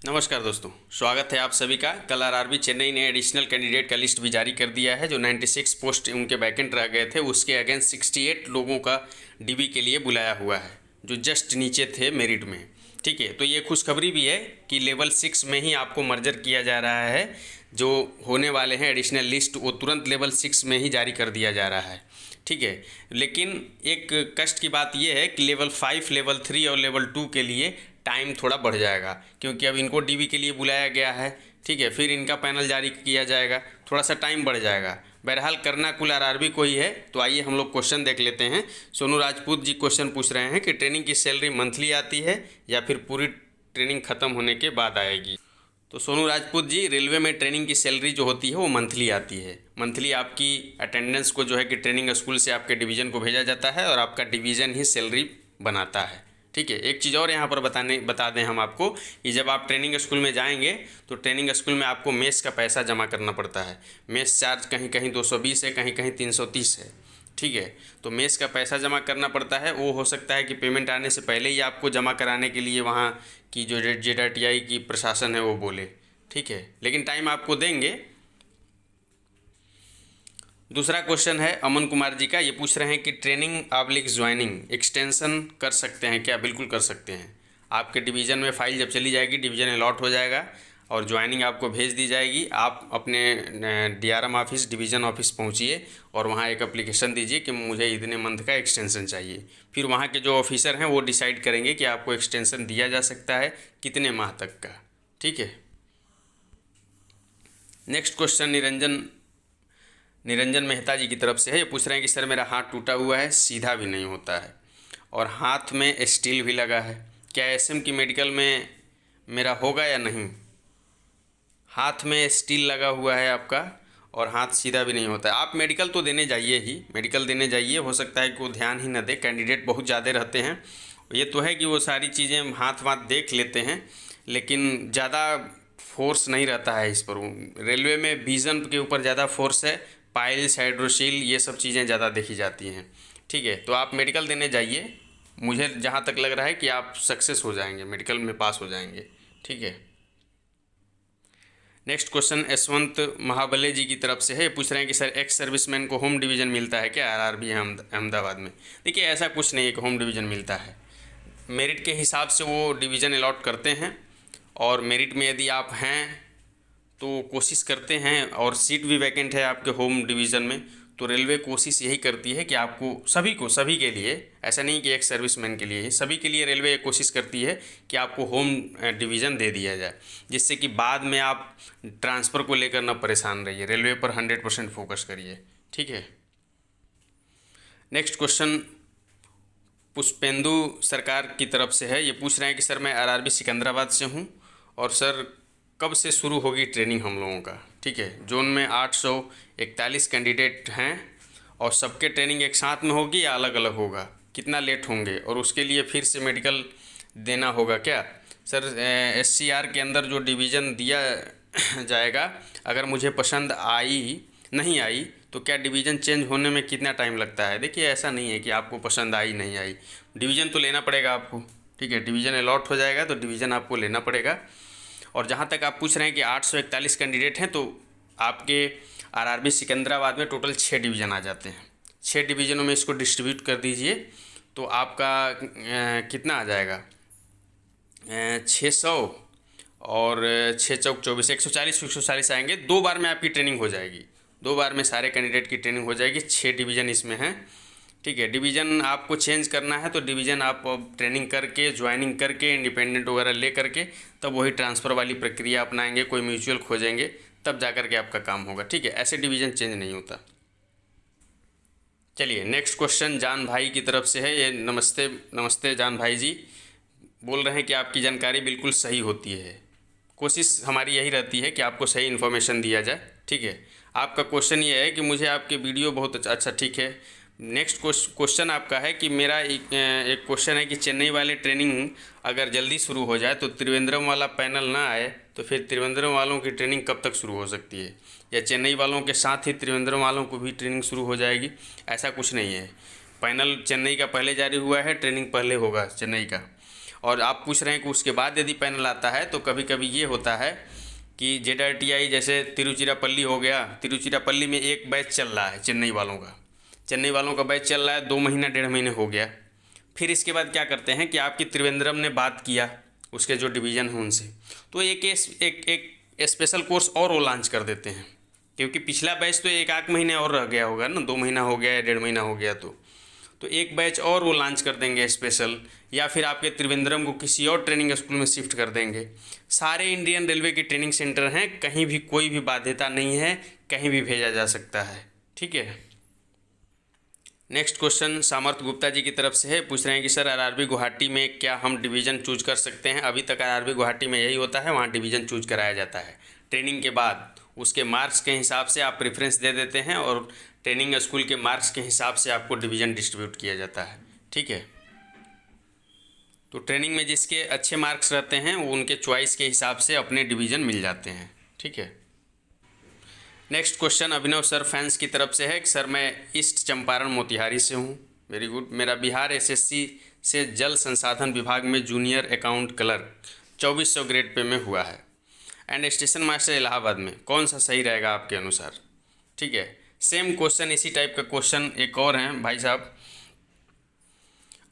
नमस्कार दोस्तों, स्वागत है आप सभी का। कल आरआरबी चेन्नई ने एडिशनल कैंडिडेट का लिस्ट भी जारी कर दिया है। जो 96 पोस्ट उनके वैकेंट रह गए थे उसके अगेंस्ट 68 लोगों का डीबी के लिए बुलाया हुआ है, जो जस्ट नीचे थे मेरिट में। ठीक है, तो ये खुशखबरी भी है कि लेवल 6 में ही आपको मर्जर किया जा रहा है। जो होने वाले हैं एडिशनल लिस्ट वो तुरंत लेवल 6 में ही जारी कर दिया जा रहा है। ठीक है, लेकिन एक कष्ट की बात यह है कि लेवल 5, लेवल 3 और लेवल 2 के लिए टाइम थोड़ा बढ़ जाएगा, क्योंकि अब इनको डीबी के लिए बुलाया गया है। ठीक है, फिर इनका पैनल जारी किया जाएगा, थोड़ा सा टाइम बढ़ जाएगा। बहरहाल करना कुल आरआरबी को ही है। तो आइए हम लोग क्वेश्चन देख लेते हैं। सोनू राजपूत जी क्वेश्चन पूछ रहे हैं कि ट्रेनिंग की सैलरी मंथली आती है या फिर पूरी ट्रेनिंग ख़त्म होने के बाद आएगी। तो सोनू राजपूत जी, रेलवे में ट्रेनिंग की सैलरी जो होती है वो मंथली आती है। मंथली आपकी अटेंडेंस को जो है कि ट्रेनिंग स्कूल से आपके डिवीज़न को भेजा जाता है और आपका डिवीज़न ही सैलरी बनाता है। ठीक है, एक चीज़ और यहाँ पर बता दें हम आपको कि जब आप ट्रेनिंग स्कूल में जाएंगे तो ट्रेनिंग स्कूल में आपको मेस का पैसा जमा करना पड़ता है। मेस चार्ज कहीं कहीं 220 है, कहीं कहीं 330 है। ठीक है, तो मेस का पैसा जमा करना पड़ता है। वो हो सकता है कि पेमेंट आने से पहले ही आपको जमा कराने के लिए वहाँ की जो जेडआरटीआई की प्रशासन है वो बोले। ठीक है, लेकिन टाइम आपको देंगे। दूसरा क्वेश्चन है अमन कुमार जी का। ये पूछ रहे हैं कि ट्रेनिंग ऑब्लिक ज्वाइनिंग एक्सटेंशन कर सकते हैं क्या? बिल्कुल कर सकते हैं। आपके डिवीज़न में फाइल जब चली जाएगी, डिवीज़न अलॉट हो जाएगा और ज्वाइनिंग आपको भेज दी जाएगी। आप अपने डीआरएम ऑफिस, डिवीज़न ऑफिस पहुंचिए और वहां एक एप्लीकेशन दीजिए कि मुझे इतने मंथ का एक्सटेंशन चाहिए। फिर वहां के जो ऑफिसर हैं वो डिसाइड करेंगे कि आपको एक्सटेंशन दिया जा सकता है कितने माह तक का। ठीक है, नेक्स्ट क्वेश्चन निरंजन मेहता जी की तरफ से है। ये पूछ रहे हैं कि सर मेरा हाथ टूटा हुआ है, सीधा भी नहीं होता है और हाथ में स्टील भी लगा है, क्या एसएम की मेडिकल में मेरा होगा या नहीं? हाथ में स्टील लगा हुआ है आपका और हाथ सीधा भी नहीं होता है। आप मेडिकल तो देने जाइए ही, मेडिकल देने जाइए। हो सकता है कि वो ध्यान ही न दे, कैंडिडेट बहुत ज़्यादा रहते हैं। ये तो है कि वो सारी चीज़ें हाथ वाथ देख लेते हैं, लेकिन ज़्यादा फोर्स नहीं रहता है इस पर। रेलवे में विज़न के ऊपर ज़्यादा फोर्स है, पाइल्स, हाइड्रोसील, ये सब चीज़ें ज़्यादा देखी जाती हैं। ठीक है, तो आप मेडिकल देने जाइए। मुझे जहाँ तक लग रहा है कि आप सक्सेस हो जाएंगे, मेडिकल में पास हो जाएंगे। ठीक है, नेक्स्ट क्वेश्चन यशवंत महाबले जी की तरफ से है। पूछ रहे हैं कि सर एक्स सर्विसमैन को होम डिवीज़न मिलता है क्या आरआरबी अहमदाबाद में? देखिए, ऐसा कुछ नहीं है कि होम डिवीज़न मिलता है। मेरिट के हिसाब से वो डिवीज़न अलॉट करते हैं और मेरिट में यदि आप हैं तो कोशिश करते हैं और सीट भी वैकेंट है आपके होम डिवीज़न में, तो रेलवे कोशिश यही करती है कि आपको सभी के लिए, ऐसा नहीं कि एक सर्विसमैन के लिए ही, सभी के लिए रेलवे कोशिश करती है कि आपको होम डिवीज़न दे दिया जाए, जिससे कि बाद में आप ट्रांसफ़र को लेकर ना परेशान रहिए। रेलवे पर 100% फोकस करिए। ठीक है, नेक्स्ट क्वेश्चन पुष्पेंदु सरकार की तरफ से है। ये पूछ रहे हैं कि सर मैं आरआरबी सिकंदराबाद से हूँ और सर कब से शुरू होगी ट्रेनिंग हम लोगों का? ठीक है, जोन में 841 कैंडिडेट हैं और सबके ट्रेनिंग एक साथ में होगी या अलग अलग होगा? कितना लेट होंगे और उसके लिए फिर से मेडिकल देना होगा क्या? सर एससीआर के अंदर जो डिवीज़न दिया जाएगा, अगर मुझे पसंद नहीं आई तो क्या डिवीज़न चेंज होने में कितना टाइम लगता है? देखिए, ऐसा नहीं है कि आपको पसंद आई नहीं आई, डिवीज़न तो लेना पड़ेगा आपको। ठीक है, डिवीज़न अलॉट हो जाएगा तो डिवीज़न आपको लेना पड़ेगा। और जहाँ तक आप पूछ रहे हैं कि 841 कैंडिडेट हैं, तो आपके आरआरबी सिकंदराबाद में टोटल 6 डिवीज़न आ जाते हैं। 6 डिवीज़नों में इसको डिस्ट्रीब्यूट कर दीजिए तो आपका कितना आ जाएगा? 600 और 6 चौक 24, 140 आएंगे। 2 बार में आपकी ट्रेनिंग हो जाएगी, 2 बार में सारे कैंडिडेट की ट्रेनिंग हो जाएगी। 6 डिवीज़न इसमें हैं। ठीक है, डिवीज़न आपको चेंज करना है तो डिवीज़न आप ट्रेनिंग करके, ज्वाइनिंग करके, इंडिपेंडेंट वगैरह ले करके तब वही ट्रांसफ़र वाली प्रक्रिया अपनाएंगे, कोई म्यूचुअल खोजेंगे, तब जा कर के आपका काम होगा। ठीक है, ऐसे डिवीज़न चेंज नहीं होता। चलिए, नेक्स्ट क्वेश्चन जान भाई की तरफ से है। ये नमस्ते जान भाई जी, बोल रहे हैं कि आपकी जानकारी बिल्कुल सही होती है। कोशिश हमारी यही रहती है कि आपको सही इन्फॉर्मेशन दिया जाए। ठीक है, आपका क्वेश्चन ये है कि मुझे आपके वीडियो बहुत अच्छा। ठीक है, नेक्स्ट क्वेश्चन आपका है कि मेरा एक क्वेश्चन है कि चेन्नई वाले ट्रेनिंग अगर जल्दी शुरू हो जाए तो त्रिवेंद्रम वाला पैनल ना आए तो फिर त्रिवेंद्रम वालों की ट्रेनिंग कब तक शुरू हो सकती है? या चेन्नई वालों के साथ ही त्रिवेंद्रम वालों को भी ट्रेनिंग शुरू हो जाएगी? ऐसा कुछ नहीं है। पैनल चेन्नई का पहले जारी हुआ है, ट्रेनिंग पहले होगा चेन्नई का। और आप पूछ रहे हैं कि उसके बाद यदि पैनल आता है तो कभी कभी ये होता है कि ZRTI जैसे तिरुचिरापल्ली हो गया, तिरुचिरापल्ली में एक बैच चल रहा है चेन्नई वालों का बैच चल रहा है, 2 महीना 1.5 महीने हो गया। फिर इसके बाद क्या करते हैं कि आपकी त्रिवेंद्रम ने बात किया उसके जो डिवीज़न हैं उनसे, तो एक स्पेशल कोर्स और वो लॉन्च कर देते हैं, क्योंकि पिछला बैच तो 1 महीने और रह गया होगा ना, 2 महीना हो गया या 1.5 महीना हो गया, तो एक बैच और वो लॉन्च कर देंगे स्पेशल, या फिर आपके त्रिवेंद्रम को किसी और ट्रेनिंग स्कूल में शिफ्ट कर देंगे। सारे इंडियन रेलवे के ट्रेनिंग सेंटर हैं, कहीं भी कोई भी बाध्यता नहीं है, कहीं भी भेजा जा सकता है। ठीक है। नेक्स्ट क्वेश्चन सामर्थ गुप्ता जी की तरफ से है, पूछ रहे हैं कि सर RRB गुवाहाटी में क्या हम डिवीज़न चूज कर सकते हैं? अभी तक RRB गुवाहाटी में यही होता है, वहाँ डिवीज़न चूज कराया जाता है। ट्रेनिंग के बाद उसके मार्क्स के हिसाब से आप प्रेफरेंस दे देते हैं और ट्रेनिंग स्कूल के मार्क्स के हिसाब से आपको डिवीज़न डिस्ट्रीब्यूट किया जाता है। ठीक है। तो ट्रेनिंग में जिसके अच्छे मार्क्स रहते हैं वो उनके चॉइस के हिसाब से अपने डिवीज़न मिल जाते हैं। ठीक है। नेक्स्ट क्वेश्चन अभिनव सर फैंस की तरफ से है कि सर मैं ईस्ट चंपारण मोतिहारी से हूँ, वेरी गुड। मेरा बिहार SSC से जल संसाधन विभाग में junior account clerk 2400 grade pay में हुआ है एंड स्टेशन मास्टर इलाहाबाद में, कौन सा सही रहेगा आपके अनुसार? ठीक है। सेम क्वेश्चन, इसी टाइप का क्वेश्चन एक और हैं भाई साहब,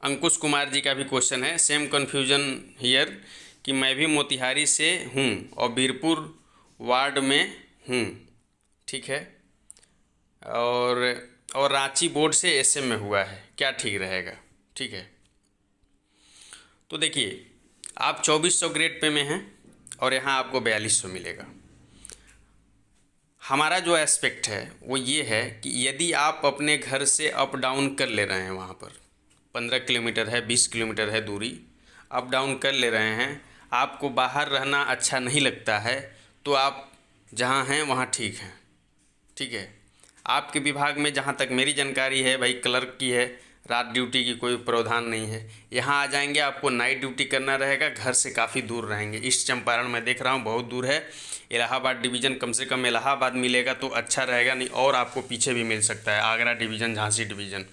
अंकुश कुमार जी का भी क्वेश्चन है, सेम कन्फ्यूजन हियर कि मैं भी मोतिहारी से हूँ और बीरपुर वार्ड में हूँ। ठीक है। और रांची बोर्ड से SM में हुआ है, क्या ठीक रहेगा? ठीक है। तो देखिए आप 2400 ग्रेड पे में हैं और यहाँ आपको 4200 मिलेगा। हमारा जो एस्पेक्ट है वो ये है कि यदि आप अपने घर से अप डाउन कर ले रहे हैं, वहाँ पर 15 किलोमीटर है, 20 किलोमीटर है दूरी, अप डाउन कर ले रहे हैं, आपको बाहर रहना अच्छा नहीं लगता है, तो आप जहाँ हैं वहाँ ठीक हैं। ठीक है। आपके विभाग में जहाँ तक मेरी जानकारी है भाई क्लर्क की है, रात ड्यूटी की कोई प्रावधान नहीं है। यहाँ आ जाएंगे आपको नाइट ड्यूटी करना रहेगा, घर से काफ़ी दूर रहेंगे। ईस्ट चंपारण मैं देख रहा हूँ बहुत दूर है, इलाहाबाद डिवीज़न कम से कम इलाहाबाद मिलेगा तो अच्छा रहेगा, नहीं और आपको पीछे भी मिल सकता है, आगरा डिवीज़न, झांसी डिवीज़न।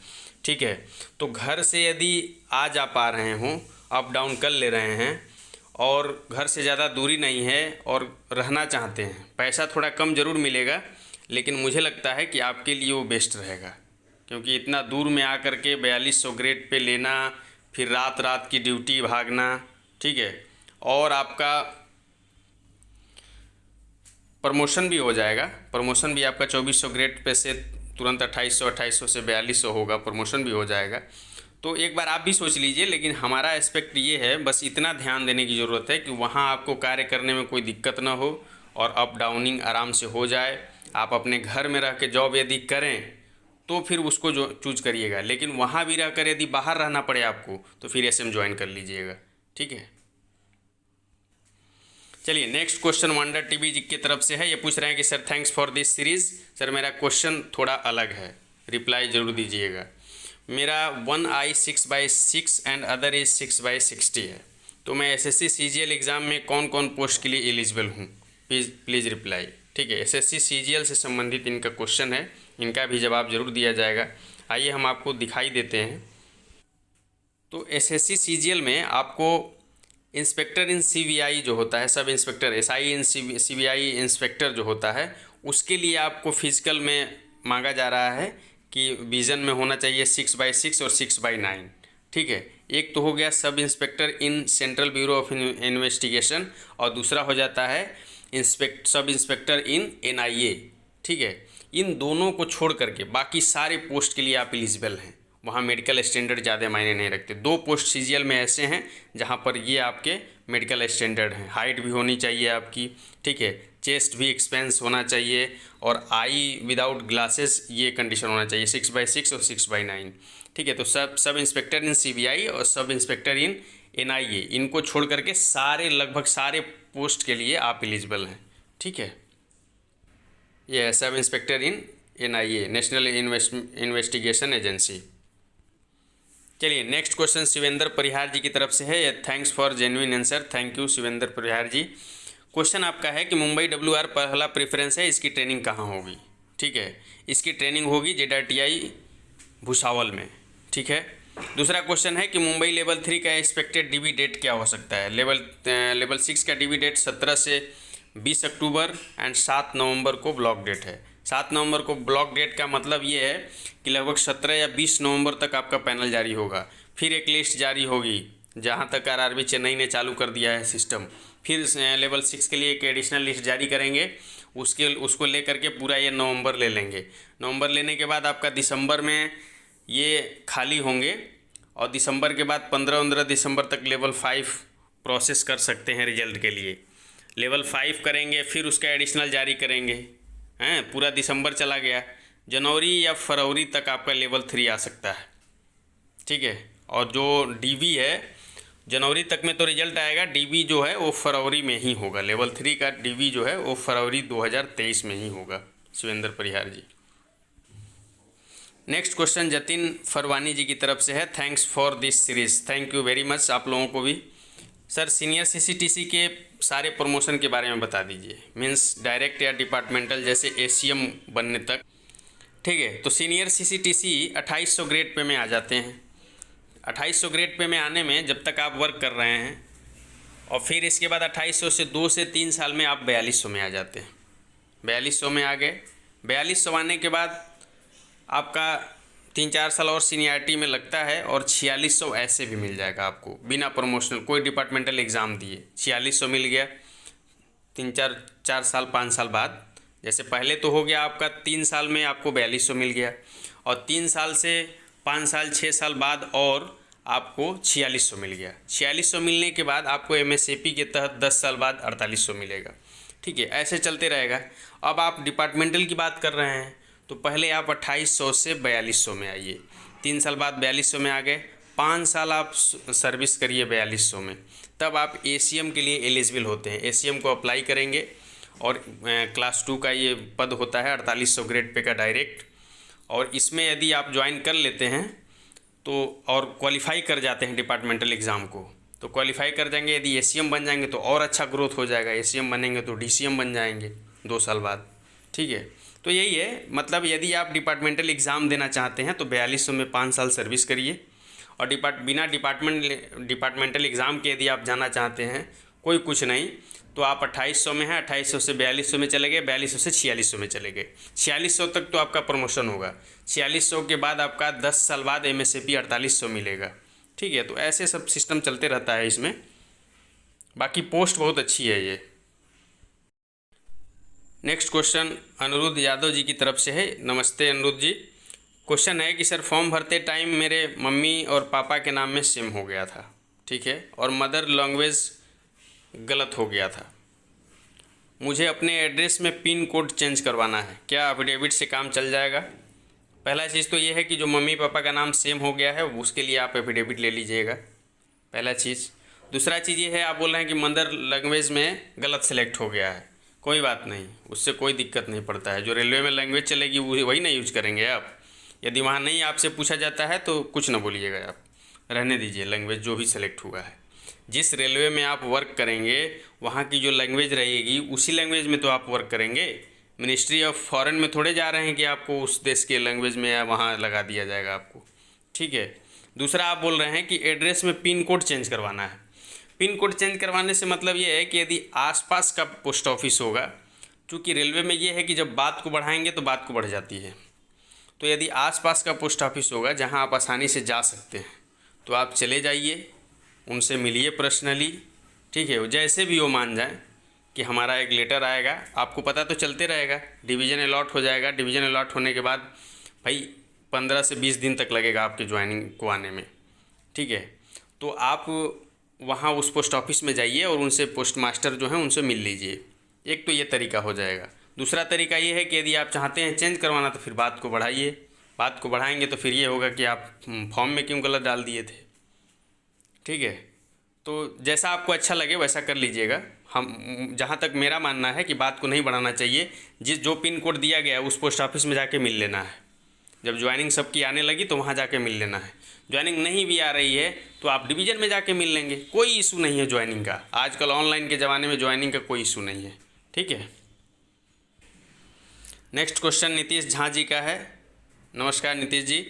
ठीक है। तो घर से यदि आ जा पा रहे हों, अप डाउन कर ले रहे हैं और घर से ज़्यादा दूरी नहीं है और रहना चाहते हैं, पैसा थोड़ा कम ज़रूर मिलेगा लेकिन मुझे लगता है कि आपके लिए वो बेस्ट रहेगा, क्योंकि इतना दूर में आकर के 4200 ग्रेड पे लेना, फिर रात रात की ड्यूटी भागना। ठीक है। और आपका प्रमोशन भी हो जाएगा, प्रमोशन भी आपका 2400 ग्रेड पे से तुरंत 2800 से 4200 होगा, प्रमोशन भी हो जाएगा। तो एक बार आप भी सोच लीजिए, लेकिन हमारा एस्पेक्ट ये है, बस इतना ध्यान देने की ज़रूरत है कि वहाँ आपको कार्य करने में कोई दिक्कत ना हो और अप डाउनिंग आराम से हो जाए। आप अपने घर में रह के जॉब यदि करें तो फिर उसको जो चूज करिएगा, लेकिन वहाँ भी रहकर यदि बाहर रहना पड़े आपको तो फिर SM ज्वाइन कर लीजिएगा। ठीक है। चलिए नेक्स्ट क्वेश्चन वंडर टीवी जी की तरफ से है, ये पूछ रहे हैं कि sir thanks for this series. Sir मेरा क्वेश्चन थोड़ा अलग है, रिप्लाई ज़रूर दीजिएगा। मेरा 1 आई 6/6 एंड अदर इज 6/60 है, तो मैं SSC CGL एग्ज़ाम में कौन कौन पोस्ट के लिए एलिजिबल हूँ? Please reply. ठीक है। SSC CGL से संबंधित इनका क्वेश्चन है, इनका भी जवाब जरूर दिया जाएगा। आइए हम आपको दिखाई देते हैं। तो SSC CGL में आपको इंस्पेक्टर इन CBI जो होता है, सब इंस्पेक्टर SI इन CBI इंस्पेक्टर जो होता है, उसके लिए आपको फिजिकल में मांगा जा रहा है कि विज़न में होना चाहिए 6/6 और 6/9। ठीक है। एक तो हो गया सब inspector in central bureau of investigation और दूसरा हो जाता है सब इंस्पेक्टर इन NIA। ठीक है। इन दोनों को छोड़ करके बाकी सारे पोस्ट के लिए आप एलिजिबल हैं, वहाँ मेडिकल स्टैंडर्ड ज़्यादा मायने नहीं रखते। 2 पोस्ट CGL में ऐसे हैं जहाँ पर ये आपके मेडिकल स्टैंडर्ड हैं, हाइट भी होनी चाहिए आपकी। ठीक है। चेस्ट भी एक्सपेंस होना चाहिए और आई विदाउट ग्लासेस ये कंडीशन होना चाहिए, 6/6 और 6/9। ठीक है। तो सब इंस्पेक्टर इन CBI और सब इंस्पेक्टर इन NIA, इनको छोड़ करके लगभग सारे पोस्ट के लिए आप एलिजिबल हैं। ठीक है। ये सब inspector in NIA, national investigation agency. चलिए नेक्स्ट क्वेश्चन शिवेंद्र परिहार जी की तरफ से है, thanks for genuine answer. Thank you Shivendra Parihar ji. Question आपका है कि मुंबई WR पहला प्रेफरेंस है, इसकी ट्रेनिंग कहाँ होगी? ठीक है। इसकी ट्रेनिंग होगी ZRTI भुसावल में। ठीक है। दूसरा क्वेश्चन है कि मुंबई लेवल 3 का एक्सपेक्टेड डीबी डेट क्या हो सकता है। लेवल 6 का डीबी डेट 17 से 20 अक्टूबर एंड 7 नवंबर को ब्लॉक डेट है। 7 नवंबर को ब्लॉक डेट का मतलब ये है कि लगभग 17 या 20 नवंबर तक आपका पैनल जारी होगा। फिर एक लिस्ट जारी होगी, जहाँ तक आरआरबी चेन्नई ने चालू कर दिया है सिस्टम। फिर लेवल 6 के लिए एक एडिशनल लिस्ट जारी करेंगे, उसको लेकर के पूरा ये नवंबर ले लेंगे। नवंबर लेने के बाद आपका दिसंबर में ये खाली होंगे और दिसंबर के बाद 15 दिसंबर तक लेवल 5 प्रोसेस कर सकते हैं रिजल्ट के लिए। लेवल 5 करेंगे, फिर उसका एडिशनल जारी करेंगे। हैं, पूरा दिसंबर चला गया, जनवरी या फरवरी तक आपका लेवल 3 आ सकता है। ठीक है, और जो डीबी है जनवरी तक में तो रिजल्ट आएगा, डीबी जो है वो फरवरी में ही होगा। लेवल 3 का डीबी जो है वो फरवरी 2023 में ही होगा। शिवेंद्र परिहार जी। नेक्स्ट क्वेश्चन जतिन फरवानी जी की तरफ से है। Thanks for this series. Thank you very much आप लोगों को भी। सर सीनियर सीसीटीसी के सारे प्रमोशन के बारे में बता दीजिए, मीन्स डायरेक्ट या डिपार्टमेंटल जैसे एसीएम बनने तक। ठीक है, तो सीनियर सीसीटीसी 2800 ग्रेड पे में आ जाते हैं। 2800 ग्रेड पे में आने में जब तक आप वर्क कर रहे हैं और फिर इसके बाद 2800 से 2 से 3 साल में आप 4200 में आ जाते हैं। 4200 में आ गए। 4200 आने के बाद आपका 3-4 साल और सीनियरिटी में लगता है और 4600 ऐसे भी मिल जाएगा आपको बिना प्रमोशनल कोई डिपार्टमेंटल एग्ज़ाम दिए। 4600 मिल गया 3-4 साल 5 साल बाद। जैसे पहले तो हो गया आपका 3 साल में आपको 4200 मिल गया, और 3 साल से 5 साल 6 साल बाद और आपको 4600 मिल गया। 4600 मिलने के बाद आपको एमएसएपी के तहत 10 साल बाद 4800 मिलेगा। ठीक है, ऐसे चलते रहेगा। अब आप डिपार्टमेंटल की बात कर रहे हैं तो पहले आप 2800 से 4200 में आइए, 3 साल बाद 4200 में आ गए, 5 साल आप सर्विस करिए 4200 में, तब आप एसीएम के लिए एलिजिबल होते हैं। एसीएम को अप्लाई करेंगे और क्लास 2 का ये पद होता है 4800 ग्रेड पे का डायरेक्ट। और इसमें यदि आप ज्वाइन कर लेते हैं तो और क्वालिफाई कर जाते हैं डिपार्टमेंटल एग्ज़ाम को, तो क्वालिफाई कर जाएंगे। यदि एसीएम बन जाएंगे तो और अच्छा ग्रोथ हो जाएगा। एसीएम बनेंगे तो डीसीएम बन जाएंगे 2 साल बाद। ठीक है, तो यही है मतलब यदि आप डिपार्टमेंटल एग्ज़ाम देना चाहते हैं तो 4200 में 5 साल सर्विस करिए। और बिना डिपार्टमेंटल एग्ज़ाम के यदि आप जाना चाहते हैं कोई कुछ नहीं, तो आप 2800 में हैं, 2800 से 4200 में चले गए, 4200 से 4600 में चले गए। 4600 तक तो आपका प्रमोशन होगा। 4600 के बाद आपका 10 साल बाद एमएसएपी 4800 मिलेगा। ठीक है, तो ऐसे सब सिस्टम चलते रहता है इसमें। बाकी पोस्ट बहुत अच्छी है ये। नेक्स्ट क्वेश्चन अनिरुद्ध यादव जी की तरफ से है। नमस्ते अनिरुद्ध जी। क्वेश्चन है कि सर फॉर्म भरते टाइम मेरे मम्मी और पापा के नाम में सेम हो गया था, ठीक है, और मदर लैंग्वेज गलत हो गया था। मुझे अपने एड्रेस में पिन कोड चेंज करवाना है, क्या अफिडेविट से काम चल जाएगा? पहला चीज़ तो ये है कि जो मम्मी पापा का नाम सेम हो गया है उसके लिए आप एफिडेविट ले लीजिएगा, पहला चीज़। दूसरा चीज़ ये है, आप बोल रहे हैं कि मदर लैंग्वेज में गलत सेलेक्ट हो गया है, कोई बात नहीं, उससे कोई दिक्कत नहीं पड़ता है। जो रेलवे में लैंग्वेज चलेगी वही ना यूज करेंगे आप। यदि वहाँ नहीं आपसे पूछा जाता है तो कुछ ना बोलिएगा आप, रहने दीजिए लैंग्वेज जो भी सेलेक्ट हुआ है। जिस रेलवे में आप वर्क करेंगे वहाँ की जो लैंग्वेज रहेगी उसी लैंग्वेज में तो आप वर्क करेंगे। मिनिस्ट्री ऑफ फॉरेन में थोड़े जा रहे हैं कि आपको उस देश के लैंग्वेज में वहाँ लगा दिया जाएगा आपको। ठीक है। दूसरा आप बोल रहे हैं कि एड्रेस में पिन कोड चेंज करवाना है। पिन कोड चेंज करवाने से मतलब ये है कि यदि आसपास का पोस्ट ऑफिस होगा, चूँकि रेलवे में ये है कि जब बात को बढ़ाएंगे तो बात को बढ़ जाती है, तो यदि आसपास का पोस्ट ऑफिस होगा जहां आप आसानी से जा सकते हैं तो आप चले जाइए, उनसे मिलिए पर्सनली। ठीक है, जैसे भी वो मान जाए कि हमारा एक लेटर आएगा, आपको पता तो चलते रहेगा, डिवीज़न अलॉट हो जाएगा। डिवीज़न अलॉट होने के बाद भाई 15 से 20 दिन तक लगेगा आपके ज्वाइनिंग को आने में। ठीक है, तो आप वहाँ उस पोस्ट ऑफिस में जाइए और उनसे पोस्ट मास्टर जो हैं उनसे मिल लीजिए। एक तो ये तरीका हो जाएगा। दूसरा तरीका ये है कि यदि आप चाहते हैं चेंज करवाना तो फिर बात को बढ़ाइए। बात को बढ़ाएंगे तो फिर ये होगा कि आप फॉर्म में क्यों गलत डाल दिए थे। ठीक है, तो जैसा आपको अच्छा लगे वैसा कर लीजिएगा। हम जहाँ तक मेरा मानना है कि बात को नहीं बढ़ाना चाहिए। जो पिन कोड दिया गया है उस पोस्ट ऑफिस में जाके मिल लेना है। जब ज्वाइनिंग सबकी आने लगी तो वहाँ जाके मिल लेना है। ज्वाइनिंग नहीं भी आ रही है तो आप डिवीज़न में जाके मिल लेंगे, कोई इशू नहीं है ज्वाइनिंग का। आजकल ऑनलाइन के ज़माने में ज्वाइनिंग का कोई इशू नहीं है। ठीक है। नेक्स्ट क्वेश्चन नीतीश झा जी का है। नमस्कार नीतीश जी।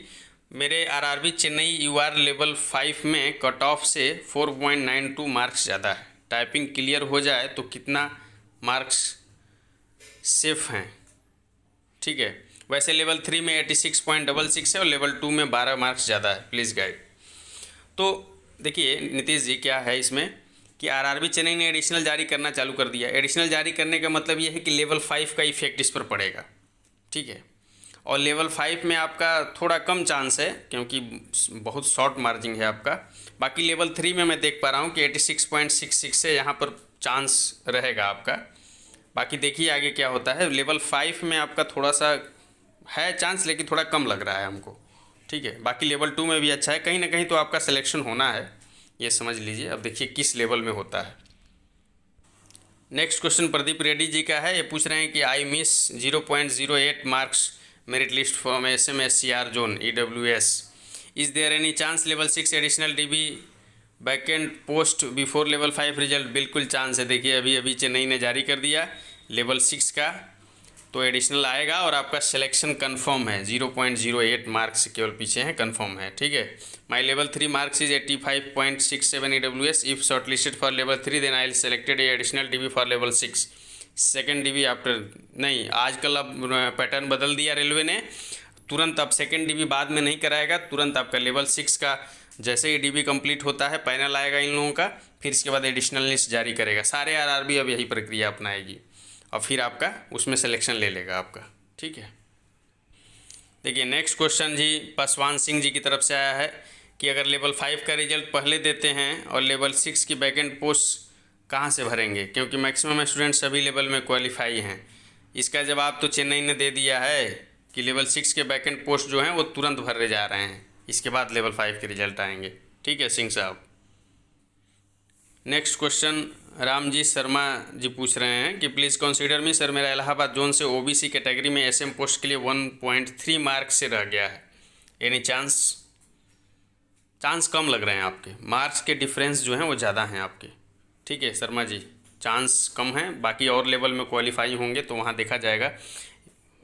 मेरे आरआरबी चेन्नई यूआर लेवल 5 में कट ऑफ से 4.92 मार्क्स ज़्यादा है। टाइपिंग क्लियर हो जाए तो कितना मार्क्स सेफ हैं? ठीक है, वैसे लेवल 3 में 86.66 है और लेवल 2 में 12 मार्क्स ज़्यादा है। Please guide. तो देखिए नीतीश जी, क्या है इसमें कि आरआरबी चेन्नई ने एडिशनल जारी करना चालू कर दिया। एडिशनल जारी करने का मतलब ये है कि लेवल 5 का इफेक्ट इस पर पड़ेगा। ठीक है, और लेवल 5 में आपका थोड़ा कम चांस है क्योंकि बहुत शॉर्ट मार्जिन है आपका। बाकी लेवल 3 में मैं देख पा रहा हूँ कि 86.66 से यहाँ पर चांस रहेगा आपका। बाकी देखिए आगे क्या होता है। लेवल 5 में आपका थोड़ा सा है चांस, लेकिन थोड़ा कम लग रहा है हमको। ठीक है, बाकी लेवल 2 में भी अच्छा है, कहीं ना कहीं तो आपका सिलेक्शन होना है, ये समझ लीजिए। अब देखिए किस लेवल में होता है। नेक्स्ट क्वेश्चन प्रदीप रेड्डी जी का है। ये पूछ रहे हैं कि I miss 0.08 marks merit list from SMSCR zone EWS, is there any chance level 6 additional DB backend post before level 5 result? बिल्कुल चांस है। देखिए अभी अभी चेन्नई ने जारी कर दिया लेवल 6 का, तो एडिशनल आएगा और आपका सिलेक्शन कंफर्म है। 0.08 मार्क्स केवल पीछे हैं, कंफर्म है। ठीक है, my level 3 marks is 85.67 EWS। If shortlisted for level 3 then I will selected additional DB for level 6 second DB after. नहीं, आजकल अब पैटर्न बदल दिया रेलवे ने, तुरंत अब सेकेंड DB बाद में नहीं कराएगा, तुरंत आपका लेवल 6 का जैसे ही DB कंप्लीट होता है पैनल आएगा इन लोगों का, फिर इसके बाद एडिशनल लिस्ट जारी करेगा। सारे आरआरबी अब यही प्रक्रिया अपनाएगी और फिर आपका उसमें सिलेक्शन ले लेगा आपका। ठीक है, देखिए नेक्स्ट क्वेश्चन जी पासवान सिंह जी की तरफ से आया है कि अगर लेवल 5 का रिजल्ट पहले देते हैं और लेवल 6 की बैकेंड पोस्ट कहाँ से भरेंगे, क्योंकि मैक्सिमम स्टूडेंट सभी लेवल में क्वालिफाई हैं। इसका जवाब तो चेन्नई ने दे दिया है कि लेवल 6 के बैकेंड पोस्ट जो हैं वो तुरंत भरे जा रहे हैं, इसके बाद लेवल 5 के रिजल्ट आएंगे। ठीक है सिंह साहब। नेक्स्ट क्वेश्चन रामजी शर्मा जी पूछ रहे हैं कि प्लीज़ कंसीडर मी सर, मेरा इलाहाबाद जोन से OBC कैटेगरी में SM पोस्ट के लिए 1.3 मार्क्स से रह गया है। एनी चांस कम लग रहे हैं आपके, मार्क्स के डिफरेंस जो हैं वो ज़्यादा हैं आपके। ठीक है शर्मा जी, चांस कम है, बाकी और लेवल में क्वालिफाई होंगे तो वहाँ देखा जाएगा।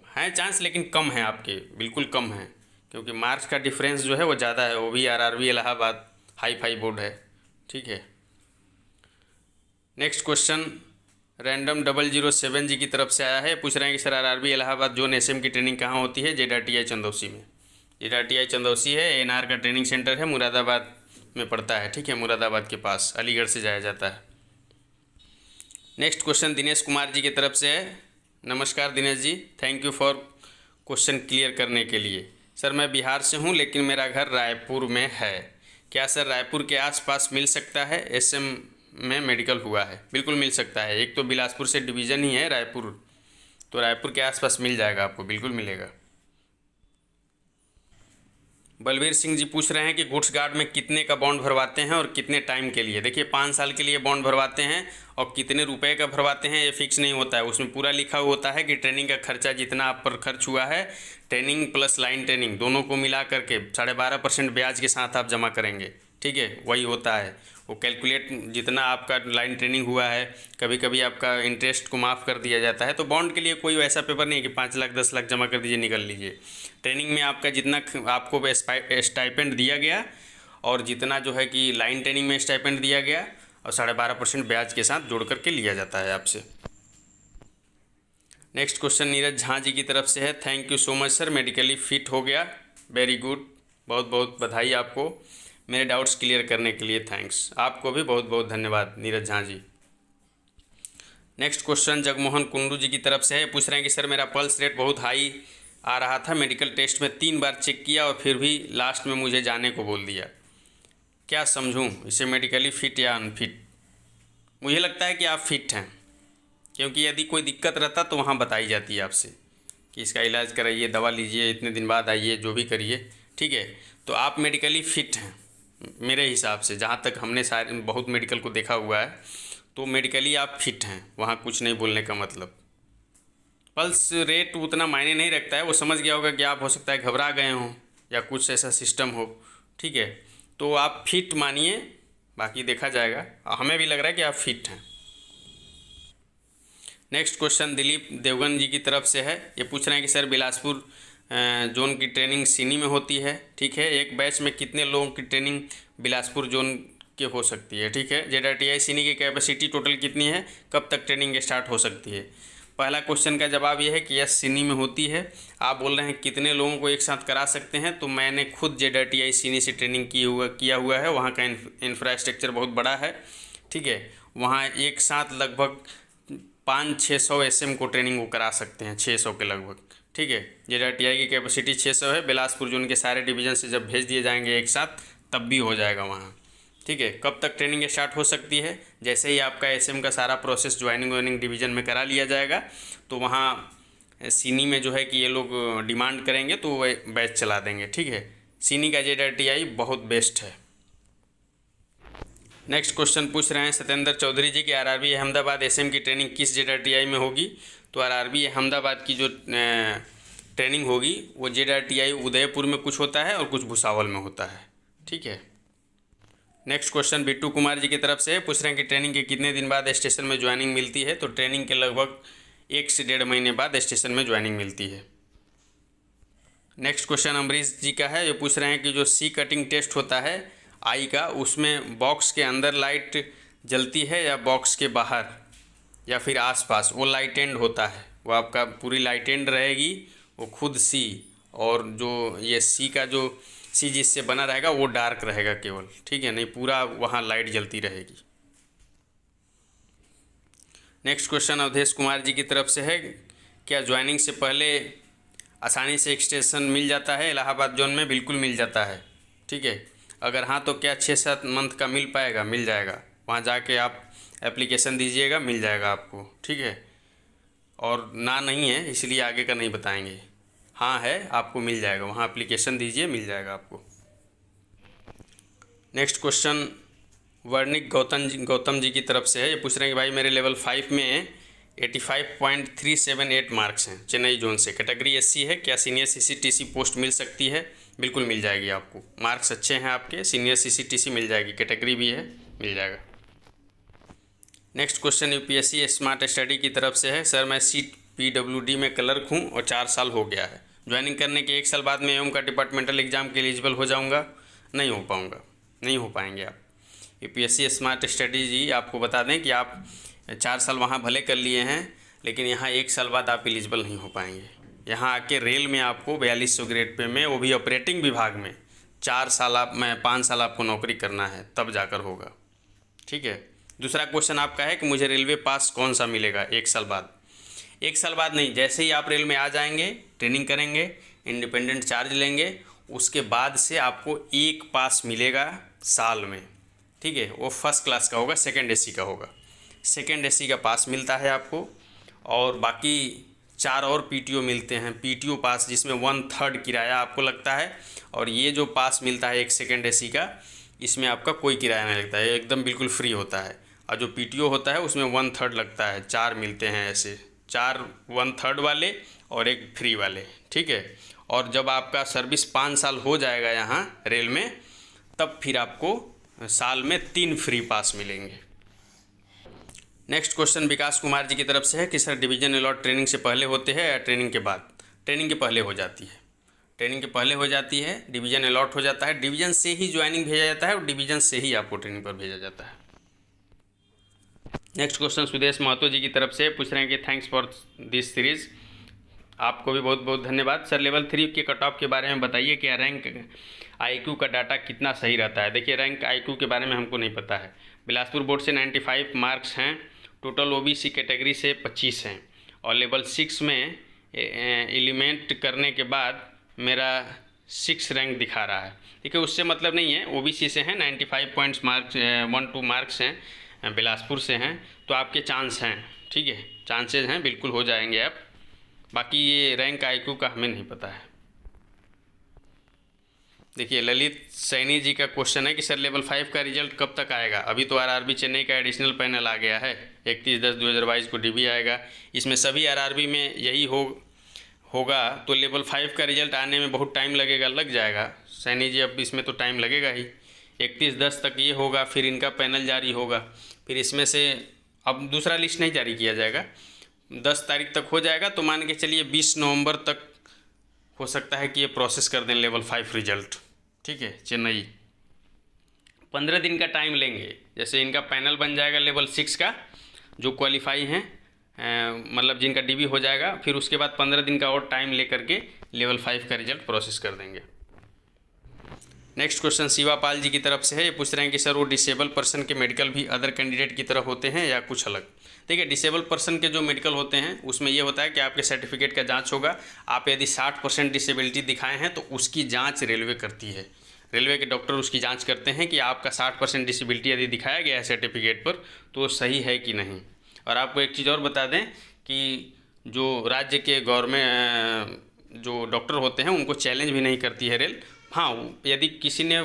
हैं चांस लेकिन कम है आपके, बिल्कुल कम है, क्योंकि मार्क्स का डिफरेंस जो है वो ज़्यादा है। वो भी RRB Allahabad hi fi board है। ठीक है, नेक्स्ट क्वेश्चन रैंडम 007 जी की तरफ से आया है। पूछ रहे हैं कि sir RRB Allahabad zone SM की ट्रेनिंग कहाँ होती है? JDTI चंदौसी में। JDTI चंदौसी है, ANR का ट्रेनिंग सेंटर है, मुरादाबाद में पड़ता है। ठीक है, मुरादाबाद के पास, अलीगढ़ से जाया जाता है। नेक्स्ट क्वेश्चन दिनेश कुमार जी की तरफ से है। नमस्कार Dinesh ji, thank you for question clear करने के लिए। सर मैं बिहार से हूँ लेकिन मेरा घर रायपुर में है, क्या सर रायपुर के आसपास मिल सकता है? SM में मेडिकल हुआ है। बिल्कुल मिल सकता है, एक तो बिलासपुर से डिवीज़न ही है रायपुर, तो रायपुर के आसपास मिल जाएगा आपको, बिल्कुल मिलेगा। बलबीर सिंह जी पूछ रहे हैं कि गुड्स गार्ड में कितने का बॉन्ड भरवाते हैं और कितने टाइम के लिए? देखिए 5 साल के लिए बॉन्ड भरवाते हैं और कितने रुपए का भरवाते हैं ये फिक्स नहीं होता है। उसमें पूरा लिखा हुआ होता है कि ट्रेनिंग का खर्चा जितना आप पर खर्च हुआ है, ट्रेनिंग प्लस लाइन ट्रेनिंग दोनों को मिला करके 12.5% ब्याज के साथ आप जमा करेंगे। ठीक है, वही होता है। वो कैलकुलेट जितना आपका लाइन ट्रेनिंग हुआ है, कभी कभी आपका इंटरेस्ट को माफ़ कर दिया जाता है। तो बॉन्ड के लिए कोई वैसा पेपर नहीं कि 5 लाख 10 लाख जमा कर दीजिए निकल लीजिए। ट्रेनिंग में आपका जितना आपको स्टाइपेंड दिया गया और जितना जो है कि लाइन ट्रेनिंग में स्टाइपेंड दिया गया और 12.5% ब्याज के साथ जोड़ करके लिया जाता है आपसे। नेक्स्ट क्वेश्चन नीरज झा जी की तरफ से है। Thank you so much sir, medically fit हो गया, वेरी गुड, बहुत बहुत बधाई आपको। मेरे डाउट्स क्लियर करने के लिए थैंक्स। आपको भी बहुत बहुत धन्यवाद नीरज झा जी। नेक्स्ट क्वेश्चन जगमोहन कुंडू जी की तरफ से है। पूछ रहे हैं कि सर मेरा पल्स रेट बहुत हाई आ रहा था, मेडिकल टेस्ट में 3 बार चेक किया और फिर भी लास्ट में मुझे जाने को बोल दिया, क्या समझूं इसे, मेडिकली फिट या अनफिट? मुझे लगता है कि आप फिट हैं, क्योंकि यदि कोई दिक्कत रहता तो वहाँ बताई जाती है आपसे कि इसका इलाज कराइए, दवा लीजिए, इतने दिन बाद आइए, जो भी करिए। ठीक है, तो आप मेडिकली फिट हैं मेरे हिसाब से, जहाँ तक हमने सारे बहुत मेडिकल को देखा हुआ है, तो मेडिकली आप फिट हैं, वहाँ कुछ नहीं बोलने का मतलब। पल्स रेट उतना मायने नहीं रखता है, वो समझ गया होगा कि आप हो सकता है घबरा गए हों या कुछ ऐसा सिस्टम हो। ठीक है, तो आप फिट मानिए, बाकी देखा जाएगा। हमें भी लग रहा है कि आप फिट हैं। नेक्स्ट क्वेश्चन दिलीप देवगन जी की तरफ से है। ये पूछ रहे हैं कि सर बिलासपुर जोन की ट्रेनिंग सीनी में होती है, ठीक है। एक बैच में कितने लोगों की ट्रेनिंग बिलासपुर जोन के हो सकती है, ठीक है। ZRTI सीनी की कैपेसिटी टोटल कितनी है, कब तक ट्रेनिंग स्टार्ट हो सकती है। पहला क्वेश्चन का जवाब ये है कि यस, सीनी में होती है। आप बोल रहे हैं कितने लोगों को एक साथ करा सकते हैं, तो मैंने खुद ZRTI सीनी से ट्रेनिंग किया हुआ है। वहाँ का इंफ्रास्ट्रक्चर बहुत बड़ा है, ठीक है। वहाँ एक साथ लगभग 500-600 SM को ट्रेनिंग वो करा सकते हैं, 600 के लगभग, ठीक है। ZRTI की कैपेसिटी 600 है। बिलासपुर जोन के सारे डिवीज़न से जब भेज दिए जाएंगे एक साथ, तब भी हो जाएगा वहाँ, ठीक है। कब तक ट्रेनिंग स्टार्ट हो सकती है, जैसे ही आपका SM का सारा प्रोसेस ज्वाइनिंग डिवीज़न में करा लिया जाएगा, तो वहाँ सीनी में जो है कि ये लोग डिमांड करेंगे तो वो बैच चला देंगे, ठीक है। सीनी का ZRTI बहुत बेस्ट है। नेक्स्ट क्वेश्चन पूछ रहे हैं सत्येंद्र चौधरी जी कि RRB अहमदाबाद SM की ट्रेनिंग किस ZRTI में होगी। तो RRB अहमदाबाद की जो ट्रेनिंग होगी वो ZRTI उदयपुर में कुछ होता है और कुछ भुसावल में होता है, ठीक है। नेक्स्ट क्वेश्चन बिट्टू कुमार जी की तरफ से पूछ रहे हैं कि ट्रेनिंग के कितने दिन बाद स्टेशन में ज्वाइनिंग मिलती है। तो ट्रेनिंग के लगभग 1 से 1.5 महीने बाद स्टेशन में ज्वाइनिंग मिलती है। नेक्स्ट क्वेश्चन अमरीश जी का है, जो पूछ रहे हैं कि जो सी कटिंग टेस्ट होता है आई का, उसमें बॉक्स के अंदर लाइट जलती है या बॉक्स के बाहर या फिर आसपास, वो लाइट एंड होता है। वो आपका पूरी लाइट एंड रहेगी, वो खुद सी, और जो ये सी का जो सी जिससे बना रहेगा वो डार्क रहेगा केवल, ठीक है, नहीं पूरा वहाँ लाइट जलती रहेगी। नेक्स्ट क्वेश्चन अवधेश कुमार जी की तरफ से है, क्या ज्वाइनिंग से पहले आसानी से एक्सटेंशन मिल जाता है इलाहाबाद जोन में। बिल्कुल मिल जाता है, ठीक है। अगर हाँ तो क्या 6-7 मंथ का मिल पाएगा, मिल जाएगा। वहाँ जाके आप एप्लीकेशन दीजिएगा, मिल जाएगा आपको, ठीक है। और ना नहीं है इसलिए आगे का नहीं बताएंगे, हाँ है आपको मिल जाएगा। वहाँ एप्लीकेशन दीजिए, मिल जाएगा आपको। नेक्स्ट क्वेश्चन वर्णिक गौतम जी की तरफ से है। ये पूछ रहे हैं कि भाई मेरे लेवल 5 में 85.378 मार्क्स हैं चेन्नई जोन से, कैटेगरी SC है, क्या सीनियर CCTC पोस्ट मिल सकती है। बिल्कुल मिल जाएगी आपको, मार्क्स अच्छे हैं आपके, सीनियर CCTC मिल जाएगी, कैटेगरी भी है, मिल जाएगा। Next question UPSC smart study की तरफ से है, सर मैं CPWD में क्लर्क हूँ और 4 साल हो गया है। ज्वाइनिंग करने के 1 साल बाद में एवं का डिपार्टमेंटल एग्जाम के एलिजिबल हो जाऊँगा। नहीं हो पाऊँगा, नहीं हो पाएंगे आप। UPSC स्मार्ट स्टडी जी आपको बता दें कि आप 4 साल वहाँ भले कर लिए हैं, लेकिन यहाँ 1 साल बाद आप एलिजिबल नहीं हो पाएंगे। यहाँ आके रेल में आपको 4200 ग्रेड पे में, वो भी ऑपरेटिंग विभाग में 5 साल आपको नौकरी करना है, तब जाकर होगा, ठीक है। दूसरा क्वेश्चन आपका है कि मुझे रेलवे पास कौन सा मिलेगा 1 साल बाद। 1 साल बाद नहीं, जैसे ही आप रेल में आ जाएंगे, ट्रेनिंग करेंगे, इंडिपेंडेंट चार्ज लेंगे, उसके बाद से आपको एक पास मिलेगा साल में, ठीक है। वो फर्स्ट क्लास का होगा, सेकंड AC का होगा। सेकंड AC का पास मिलता है आपको, और बाकी 4 और PTO मिलते हैं, PTO पास, जिसमें 1/3 किराया आपको लगता है। और ये जो पास मिलता है एक सेकंड AC का, इसमें आपका कोई किराया नहीं लगता है, एकदम बिल्कुल फ्री होता है। और जो PTO होता है उसमें 1/3 लगता है। 4 मिलते हैं ऐसे, 4 1/3 वाले और एक फ्री वाले, ठीक है। और जब आपका सर्विस 5 साल हो जाएगा यहाँ रेल में, तब फिर आपको साल में 3 फ्री पास मिलेंगे। नेक्स्ट क्वेश्चन विकास कुमार जी की तरफ से है कि सर डिवीजन अलॉट ट्रेनिंग से पहले होते हैं या ट्रेनिंग के बाद। ट्रेनिंग के पहले हो जाती है, ट्रेनिंग के पहले हो जाती है। डिवीजन अलॉट हो जाता है, डिवीजन से ही ज्वाइनिंग भेजा जाता है और डिवीजन से ही आपको ट्रेनिंग पर भेजा जाता है। नेक्स्ट क्वेश्चन सुदेश महतो जी की तरफ से पूछ रहे हैं कि थैंक्स फॉर दिस सीरीज़। आपको भी बहुत बहुत धन्यवाद। सर लेवल 3 के कट ऑफ के बारे में बताइए, क्या रैंक IQ का डाटा कितना सही रहता है। देखिए रैंक IQ के बारे में हमको नहीं पता है। बिलासपुर बोर्ड से 95 मार्क्स हैं, टोटल OBC कैटेगरी से 25 हैं, और लेवल 6 में एलिमेंट करने के बाद मेरा 6 रैंक दिखा रहा है। देखिए उससे मतलब नहीं है, OBC से हैं, 95 पॉइंट्स मार्क्स 12 मार्क्स हैं, बिलासपुर से हैं, तो आपके चांस हैं, ठीक है, चांसेस हैं, बिल्कुल हो जाएंगे आप। बाकी ये रैंक IQ का हमें नहीं पता है। देखिए ललित सैनी जी का क्वेश्चन है कि सर लेवल 5 का रिजल्ट कब तक आएगा। अभी तो RRB चेन्नई का एडिशनल पैनल आ गया है, 31/10/2022 को DB आएगा। इसमें सभी RRB में यही होगा, तो लेवल 5 का रिजल्ट आने में बहुत टाइम लगेगा, लग जाएगा सैनी जी। अब इसमें तो टाइम लगेगा ही, 31/10 तक ये होगा, फिर इनका पैनल जारी होगा, फिर इसमें से अब दूसरा लिस्ट नहीं जारी किया जाएगा, 10 तारीख तक हो जाएगा। तो मान के चलिए 20 नवंबर तक हो सकता है कि ये प्रोसेस कर दें लेवल 5 रिजल्ट। ठीक है, चेन्नई 15 दिन का टाइम लेंगे। जैसे इनका पैनल बन जाएगा लेवल 6 का, जो क्वालिफाई हैं, मतलब जिनका डीबी हो जाएगा, फिर उसके बाद 15 दिन का और टाइम लेकर के लेवल 5 का रिजल्ट प्रोसेस कर देंगे। नेक्स्ट क्वेश्चन शिवापाल जी की तरफ से है। ये पूछ रहे हैं कि सर वो डिसेबल पर्सन के मेडिकल भी अदर कैंडिडेट की तरह होते हैं या कुछ अलग? देखिए, डिसेबल पर्सन के जो मेडिकल होते हैं उसमें ये होता है कि आपके सर्टिफिकेट का जांच होगा। आप यदि 60% डिसेबिलिटी दिखाए हैं तो उसकी जांच रेलवे करती है। रेलवे के डॉक्टर उसकी जांच करते हैं कि आपका 60% डिसेबिलिटी यदि दिखाया गया है सर्टिफिकेट पर तो सही है कि नहीं। और आपको एक चीज़ और बता दें कि जो राज्य के गवर्नमेंट जो डॉक्टर होते हैं उनको चैलेंज भी नहीं करती है रेल। हाँ, यदि किसी ने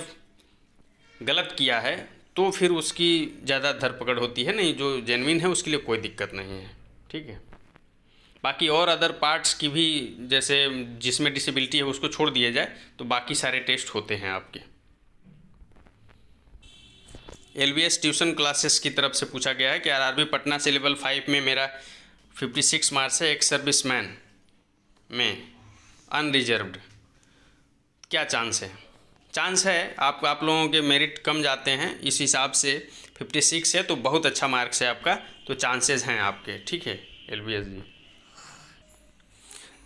गलत किया है तो फिर उसकी ज़्यादा धरपकड़ होती है, नहीं जो जेन्युइन है उसके लिए कोई दिक्कत नहीं है। ठीक है, बाकी और अदर पार्ट्स की भी, जैसे जिसमें डिसेबिलिटी है उसको छोड़ दिया जाए तो बाकी सारे टेस्ट होते हैं आपके। LBS ट्यूशन क्लासेस की तरफ से पूछा गया है कि RRB पटना से लेवल 5 में मेरा 56 मार्क्स है, एक सर्विसमैन में अनरिजर्व्ड, क्या चांस है? चांस है, आप लोगों के मेरिट कम जाते हैं, इस हिसाब से 56 है तो बहुत अच्छा मार्क्स है आपका, तो चांसेस हैं आपके। ठीक है LBS जी।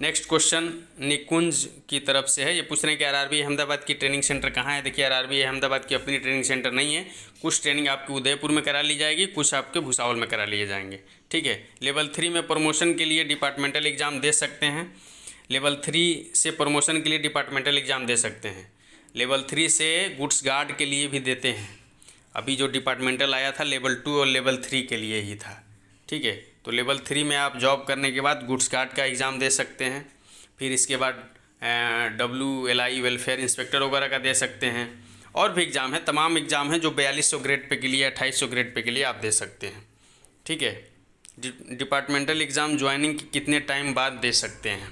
नेक्स्ट क्वेश्चन निकुंज की तरफ से है। ये पूछ रहे हैं कि RRB अहमदाबाद की ट्रेनिंग सेंटर कहाँ है? देखिए, RRB अहमदाबाद की अपनी ट्रेनिंग सेंटर नहीं है। कुछ ट्रेनिंग आपकी उदयपुर में करा ली जाएगी, कुछ आपके भुसावल में करा लिए जाएंगे। ठीक है, लेवल 3 में प्रमोशन के लिए डिपार्टमेंटल एग्ज़ाम दे सकते हैं। लेवल 3 से प्रमोशन के लिए डिपार्टमेंटल एग्ज़ाम दे सकते हैं। लेवल 3 से गुड्स गार्ड के लिए भी देते हैं। अभी जो डिपार्टमेंटल आया था लेवल 2 और लेवल 3 के लिए ही था। ठीक है, तो लेवल 3 में आप जॉब करने के बाद गुड्स गार्ड का एग्ज़ाम दे सकते हैं। फिर इसके बाद WLI वेलफेयर इंस्पेक्टर वगैरह का दे सकते हैं। और भी एग्ज़ाम है, तमाम एग्ज़ाम है जो 4200 ग्रेड पे के लिए, 2800 ग्रेड पे के लिए आप दे सकते हैं। ठीक है, डिपार्टमेंटल एग्ज़ाम ज्वाइनिंग कितने टाइम बाद दे सकते हैं?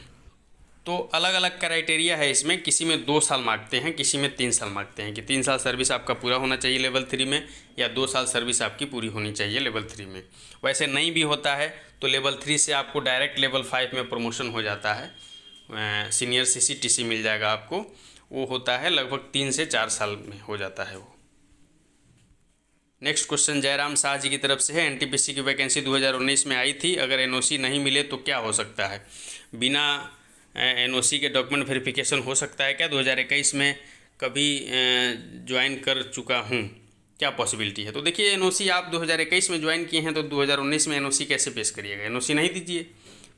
तो अलग अलग क्राइटेरिया है इसमें, किसी में 2 साल मांगते हैं, किसी में 3 साल मांगते हैं कि 3 साल सर्विस आपका पूरा होना चाहिए लेवल 3 में, या 2 साल सर्विस आपकी पूरी होनी चाहिए लेवल 3 में। वैसे नहीं भी होता है तो लेवल 3 से आपको डायरेक्ट लेवल 5 में प्रमोशन हो जाता है, सीनियर CCTC मिल जाएगा आपको। वो होता है लगभग 3 से 4 साल में हो जाता है वो। नेक्स्ट क्वेश्चन जयराम शाह जी की तरफ से है। NTPC की वैकेंसी 2019 में आई थी, अगर NOC नहीं मिले तो क्या हो सकता है? बिना NOC के डॉक्यूमेंट वेरिफिकेशन हो सकता है क्या? 2021 में कभी ज्वाइन कर चुका हूँ, क्या पॉसिबिलिटी है? तो देखिए, NOC आप 2021 में ज्वाइन किए हैं तो 2019 में NOC कैसे पेश करिएगा? NOC नहीं दीजिए,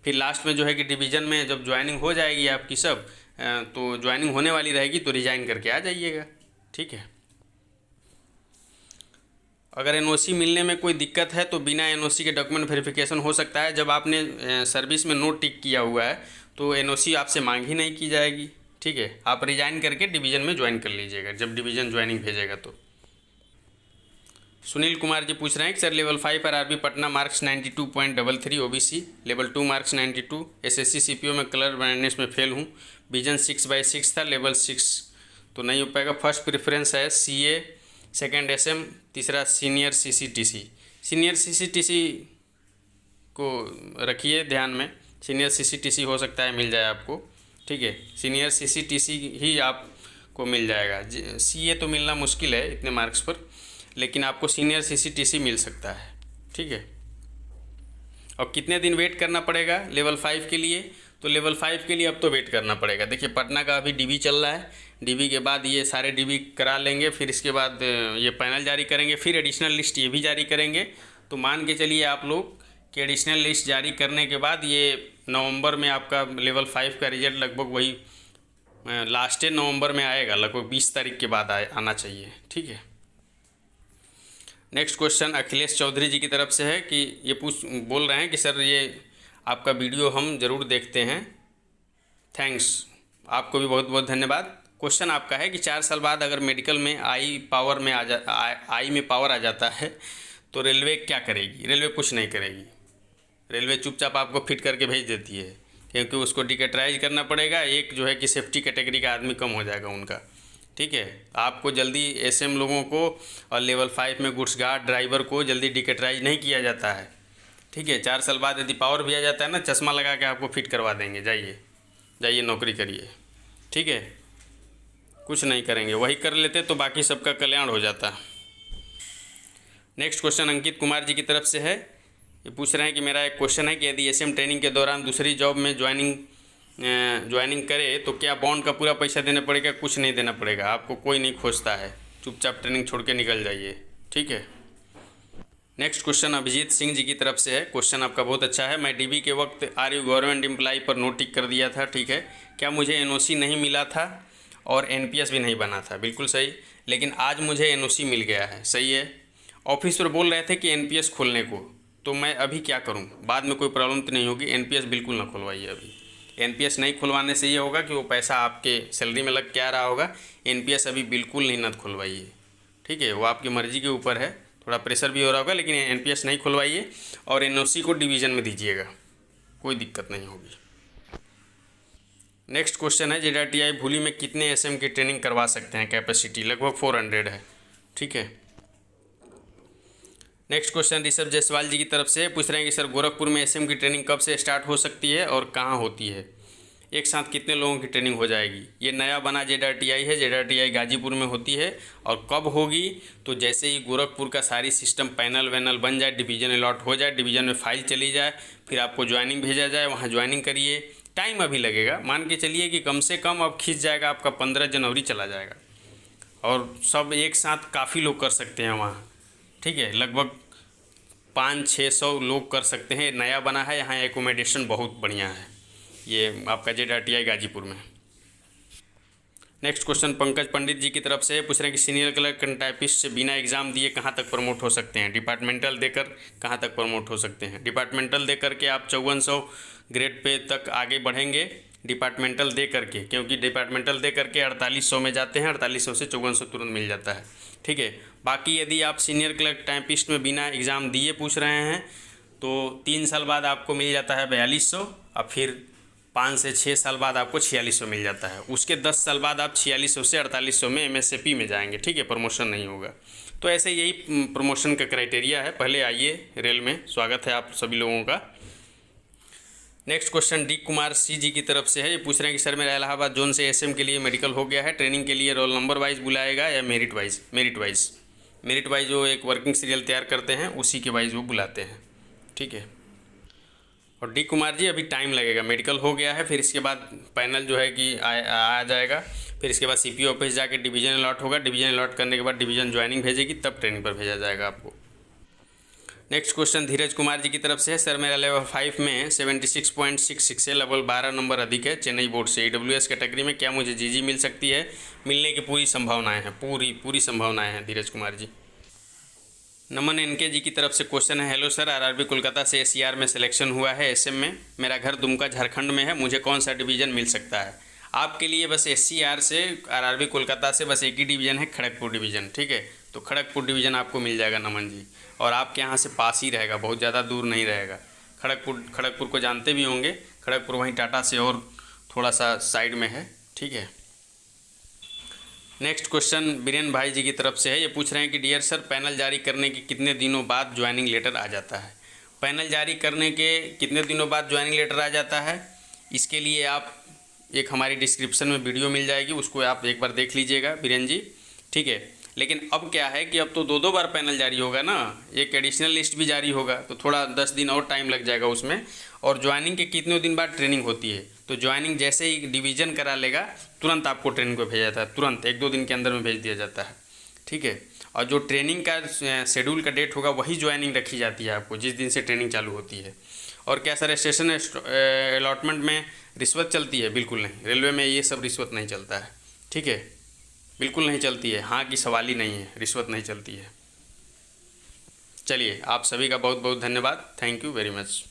फिर लास्ट में जो है कि डिवीज़न में जब ज्वाइनिंग हो जाएगी आपकी सब, तो ज्वाइनिंग होने वाली रहेगी तो रिजाइन करके आ जाइएगा। ठीक है, अगर NOC मिलने में कोई दिक्कत है तो बिना NOC के डॉक्यूमेंट वेरिफिकेशन हो सकता है। जब आपने सर्विस में नो टिक किया हुआ है तो NOC आपसे मांग ही नहीं की जाएगी। ठीक है, आप रिजाइन करके डिवीज़न में ज्वाइन कर लीजिएगा जब डिवीज़न ज्वाइनिंग भेजेगा तो। सुनील कुमार जी पूछ रहे हैं कि sir level 5 RRB Patna marks 92.33 OBC, level 2 marks 92, SSC CPO में कलर ब्लाइंडनेस में फेल हूँ, विजन 6/6 था, लेवल 6 तो नहीं हो पाएगा। फर्स्ट प्रेफरेंस है CA, सेकेंड SM, तीसरा सीनियर CCTC। सीनियर CCTC को रखिए ध्यान में, सीनियर CCTC हो सकता है मिल जाए आपको। ठीक है, सीनियर CCTC ही आपको मिल जाएगा। CA तो मिलना मुश्किल है इतने मार्क्स पर, लेकिन आपको सीनियर CCTC मिल सकता है। ठीक है, और कितने दिन वेट करना पड़ेगा लेवल 5 के लिए? तो लेवल 5 के लिए अब तो वेट करना पड़ेगा। देखिए, पटना का अभी DB चल रहा है, DB के बाद ये सारे DB करा लेंगे, फिर इसके बाद ये पैनल जारी करेंगे, फिर एडिशनल लिस्ट ये भी जारी करेंगे। तो मान के चलिए आप लोग कि एडिशनल लिस्ट जारी करने के बाद ये नवंबर में आपका लेवल 5 का रिजल्ट लगभग वही लास्ट नवंबर में आएगा, लगभग 20 तारीख के बाद आना चाहिए। ठीक है, नेक्स्ट क्वेश्चन अखिलेश चौधरी जी की तरफ से है कि ये बोल रहे हैं कि सर ये आपका वीडियो हम ज़रूर देखते हैं, थैंक्स, आपको भी बहुत बहुत धन्यवाद। क्वेश्चन आपका है कि 4 साल बाद अगर मेडिकल में आई में पावर आ जाता है तो रेलवे क्या करेगी? रेलवे कुछ नहीं करेगी, रेलवे चुपचाप आपको फिट करके भेज देती है, क्योंकि उसको डिकेटराइज करना पड़ेगा। एक जो है कि सेफ्टी कैटेगरी का आदमी कम हो जाएगा उनका। ठीक है, आपको जल्दी SM लोगों को और लेवल 5 में गुड्स गार्ड ड्राइवर को जल्दी डिकेटराइज नहीं किया जाता है। ठीक है, 4 साल बाद यदि पावर भी आ जाता है ना, चश्मा लगा के आपको फिट करवा देंगे, जाइए नौकरी करिए। ठीक है, कुछ नहीं करेंगे, वही कर लेते तो बाकी सबका कल्याण हो जाता। नेक्स्ट क्वेश्चन अंकित कुमार जी की तरफ से है। ये पूछ रहे हैं कि मेरा एक क्वेश्चन है कि यदि एसएम ट्रेनिंग के दौरान दूसरी जॉब में ज्वाइनिंग करे तो क्या बॉन्ड का पूरा पैसा देना पड़ेगा? कुछ नहीं देना पड़ेगा, आपको कोई नहीं खोजता है, चुपचाप ट्रेनिंग छोड़ के निकल जाइए, ठीक है। नेक्स्ट क्वेश्चन अभिजीत सिंह जी की तरफ से है। क्वेश्चन आपका बहुत अच्छा है। मैं डीबी के वक्त आर यू गवर्नमेंट एम्प्लॉय पर नो टिक कर दिया था, ठीक है। क्या मुझे एनओसी नहीं मिला था और एनपीएस भी नहीं बना था? बिल्कुल सही। लेकिन आज मुझे एनओसी मिल गया है, सही है। ऑफिस पर बोल रहे थे कि एनपीएस खोलने को, तो मैं अभी क्या करूं? बाद में कोई प्रॉब्लम तो नहीं होगी? एनपीएस बिल्कुल ना खुलवाइए अभी। एनपीएस नहीं खुलवाने से ये होगा कि वो पैसा आपके सैलरी में लग के आ रहा होगा। एनपीएस अभी बिल्कुल नहीं मत खुलवाइए, ठीक है। वो आपकी मर्ज़ी के ऊपर है, थोड़ा प्रेशर भी हो रहा होगा, लेकिन एनपीएस नहीं खुलवाइए और एनओसी को डिवीज़न में दीजिएगा, कोई दिक्कत नहीं होगी। नेक्स्ट क्वेश्चन है जेडआरटीआई भूली में कितने एसएम की ट्रेनिंग करवा सकते हैं? कैपेसिटी लगभग 400 है, ठीक है। नेक्स्ट क्वेश्चन ऋषभ जायसवाल जी की तरफ से पूछ रहे हैं कि सर गोरखपुर में एसएम की ट्रेनिंग कब से स्टार्ट हो सकती है और कहाँ होती है? एक साथ कितने लोगों की ट्रेनिंग हो जाएगी? ये नया बना जेडआरटीआई है, जेडआरटीआई गाजीपुर में होती है। और कब होगी? तो जैसे ही गोरखपुर का सारी सिस्टम पैनल वैनल बन जाए, डिवीज़न अलॉट हो जाए, डिवीज़न में फाइल चली जाए, फिर आपको ज्वाइनिंग भेजा जाए, वहाँ ज्वाइनिंग करिए। टाइम अभी लगेगा, मान के चलिए कि कम से कम अब खींच जाएगा आपका 15 जनवरी चला जाएगा, और सब एक साथ काफ़ी लोग कर सकते हैं वहाँ, ठीक है। लगभग 500-600 लोग कर सकते हैं। नया बना है, यहाँ एकोमोडेशन बहुत बढ़िया है, ये आपका जेडआरटीआई गाजीपुर में। नेक्स्ट क्वेश्चन पंकज पंडित जी की तरफ से पूछ रहे हैं कि सीनियर क्लर्क टाइपिस्ट से बिना एग्ज़ाम दिए कहाँ तक प्रमोट हो सकते हैं? डिपार्टमेंटल देकर कहाँ तक प्रमोट हो सकते हैं? डिपार्टमेंटल दे करके आप 5400 ग्रेड पे तक आगे बढ़ेंगे, डिपार्टमेंटल दे करके, क्योंकि डिपार्टमेंटल दे करके 4800 में जाते हैं, 4800 से 5400 तुरंत मिल जाता है, ठीक है। बाकी यदि आप सीनियर क्लर्क टाइपिस्ट में बिना एग्ज़ाम दिए पूछ रहे हैं तो 3 साल बाद आपको मिल जाता है 4200, और फिर 5 से 6 साल बाद आपको 4600 मिल जाता है। उसके 10 साल बाद आप 4600 से 4800 में एमएसएपी में जाएंगे, ठीक है, प्रमोशन नहीं होगा। तो ऐसे यही प्रमोशन का क्राइटेरिया है। पहले आइए रेल में, स्वागत है आप सभी लोगों का। नेक्स्ट क्वेश्चन डी कुमार सी जी की तरफ से है। ये पूछ रहे हैं कि सर मेरा इलाहाबाद जोन से एसएम के लिए मेडिकल हो गया है, ट्रेनिंग के लिए रोल नंबर वाइज बुलाएगा या मेरिट वाइज जो एक वर्किंग सीरियल तैयार करते हैं उसी के वाइज वो बुलाते हैं, ठीक है। और डी कुमार जी अभी टाइम लगेगा, मेडिकल हो गया है, फिर इसके बाद पैनल जो है कि आ जाएगा, फिर इसके बाद सीपीओ ऑफिस जाके डिवीज़न अलॉट होगा, डिवीज़न अलॉट करने के बाद डिवीज़न ज्वाइनिंग भेजेगी, तब ट्रेनिंग पर भेजा जाएगा आपको। नेक्स्ट क्वेश्चन धीरज कुमार जी की तरफ से है। सर मेरा लेवल 5 में 76.66 है, लेवल 12 नंबर अधिक है चेन्नई बोर्ड से, ईडब्ल्यूएस कैटेगरी में, क्या मुझे जीजी मिल सकती है? मिलने की पूरी संभावनाएं हैं, पूरी संभावनाएं हैं धीरज कुमार जी। नमन एनके जी की तरफ से क्वेश्चन है। हेलो सर, आरआरबी कोलकाता से एससीआर में सिलेक्शन हुआ है एसएम में, मेरा घर दुमका झारखंड में है, मुझे कौन सा डिवीज़न मिल सकता है? आपके लिए बस एससीआर से आरआरबी कोलकाता से बस एक ही डिवीज़न है, खड़गपुर डिवीज़न, ठीक है। तो खड़गपुर डिवीज़न आपको मिल जाएगा नमन जी, और आपके यहाँ से पास ही रहेगा, बहुत ज़्यादा दूर नहीं रहेगा। खड़गपुर को जानते भी होंगे, खड़गपुर वहीं टाटा से और थोड़ा सा साइड में है, ठीक है। नेक्स्ट क्वेश्चन बीरेन भाई जी की तरफ से है। ये पूछ रहे हैं कि डियर सर पैनल जारी करने के कितने दिनों बाद ज्वाइनिंग लेटर आ जाता है? पैनल जारी करने के कितने दिनों बाद ज्वाइनिंग लेटर आ जाता है, इसके लिए आप एक हमारी डिस्क्रिप्शन में वीडियो मिल जाएगी, उसको आप एक बार देख लीजिएगा बीरेन जी, ठीक है। लेकिन अब क्या है कि अब तो 2 बार पैनल जारी होगा ना, एक एडिशनल लिस्ट भी जारी होगा, तो थोड़ा 10 दिन और टाइम लग जाएगा उसमें। और ज्वाइनिंग के कितने दिन बाद ट्रेनिंग होती है, तो ज्वाइनिंग जैसे ही डिवीज़न करा लेगा तुरंत आपको ट्रेनिंग पे भेजा जाता है, तुरंत 1-2 दिन के अंदर में भेज दिया जाता है, ठीक है। और जो ट्रेनिंग का शेड्यूल का डेट होगा वही ज्वाइनिंग रखी जाती है आपको, जिस दिन से ट्रेनिंग चालू होती है। और क्या सर स्टेशन अलॉटमेंट में रिश्वत चलती है? बिल्कुल नहीं, रेलवे में ये सब रिश्वत नहीं चलता है, ठीक है, बिल्कुल नहीं चलती है, हाँ की सवाल ही नहीं है, रिश्वत नहीं चलती है। चलिए, आप सभी का बहुत बहुत धन्यवाद, थैंक यू वेरी मच।